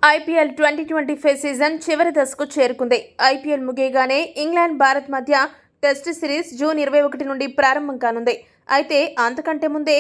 IPL 2025 season చివరి దశకు చేరుకుంది. ఐపీఎల్ ముగియగానే ఇంగ్లాండ్, భారత్ మధ్య టెస్ట్ సిరీస్ జూన్ 21 నుండి ప్రారంభం కానుంది. అయితే అంతకంటే ముందే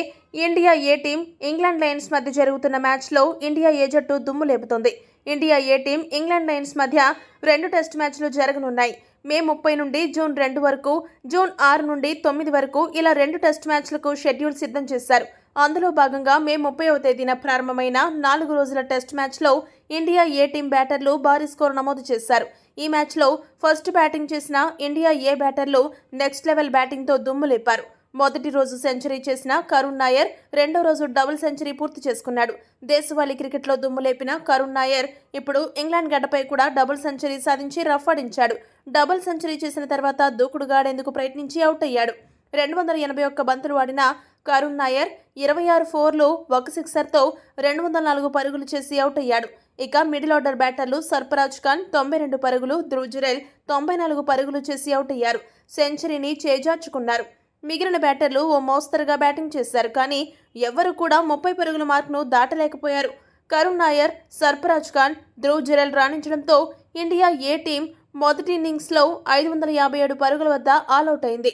ఇండియా ఏ టీం, ఇంగ్లాండ్ లయన్స్ మధ్య జరుగుతున్న మ్యాచ్లో ఇండియా ఏ జట్టు దుమ్ము లేపుతోంది. ఇండియా ఏ టీం, ఇంగ్లాండ్ లయన్స్ మధ్య 2 టెస్ట్ మ్యాచ్లు జరగనున్నాయి. మే 30 నుండి జూన్ 2 వరకు, జూన్ 6 నుండి 9 వరకు ఇలా 2 టెస్ట్ మ్యాచ్లకు షెడ్యూల్ సిద్ధం చేశారు. అందులో భాగంగా మే 30వ తేదీన ప్రారంభమైన 4 రోజుల టెస్ట్ మ్యాచ్లో ఇండియా ఏ టీం బ్యాటర్లు భారీ స్కోరు నమోదు చేశారు. ఈ మ్యాచ్లో ఫస్ట్ బ్యాటింగ్ చేసిన ఇండియా ఏ బ్యాటర్లు నెక్స్ట్ లెవెల్ బ్యాటింగ్తో దుమ్ము లేపారు. మొదటి రోజు సెంచరీ చేసిన కరుణ్ నాయర్ రెండో రోజు డబుల్ సెంచరీ పూర్తి చేసుకున్నాడు. దేశవాళీ క్రికెట్లో దుమ్ము లేపిన కరుణ్ నాయర్ ఇప్పుడు ఇంగ్లాండ్ గడ్డపై కూడా డబుల్ సెంచరీ సాధించి రఫ్ ఆడించాడు. డబుల్ సెంచరీ చేసిన తర్వాత దూకుడుగా ఆడేందుకు ప్రయత్నించి అవుట్ అయ్యాడు. 281 బంతులు ఆడిన కరుణ్ నాయర్ 26 ఫోర్లు, 1 సిక్సర్తో 204 పరుగులు చేసి అవుట్ అయ్యాడు. ఇక మిడిల్ ఆర్డర్ బ్యాటర్లు సర్ఫరాజ్ ఖాన్ 92 పరుగులు, ధ్రువ్ జురెల్ 94 పరుగులు చేసి అవుట్ అయ్యారు. సెంచరీని చేజార్చుకున్నారు. మిగిలిన బ్యాటర్లు ఓ మోస్తరుగా బ్యాటింగ్ చేశారు. కానీ ఎవ్వరూ కూడా 30 పరుగుల మార్కును దాటలేకపోయారు. కరుణ్ నాయర్, సర్ఫరాజ్ ఖాన్, ధ్రువ్ జురెల్ రాణించడంతో ఇండియా ఏ టీం మొదటి ఇన్నింగ్స్లో 557 పరుగుల వద్ద ఆల్అవుట్ అయింది.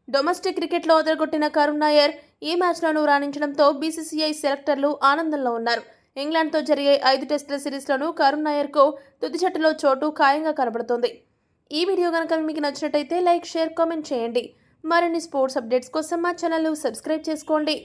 డొమెస్టిక్ క్రికెట్లో అదరగొట్టిన కరుణ్ నాయర్ ఈ మ్యాచ్లోనూ రాణించడంతో బీసీసీఐ సెలెక్టర్లు ఆనందంలో ఉన్నారు. ఇంగ్లాండ్తో జరిగే 5 టెస్టుల సిరీస్లోనూ కరుణ్ నాయర్కు తుది జట్టులో చోటు ఖాయంగా కనబడుతోంది. ఈ వీడియో కనుక మీకు నచ్చినట్టయితే లైక్, షేర్, కామెంట్ చేయండి. మరిన్ని స్పోర్ట్స్ అప్డేట్స్ కోసం మా ఛానల్ను సబ్స్క్రైబ్ చేసుకోండి.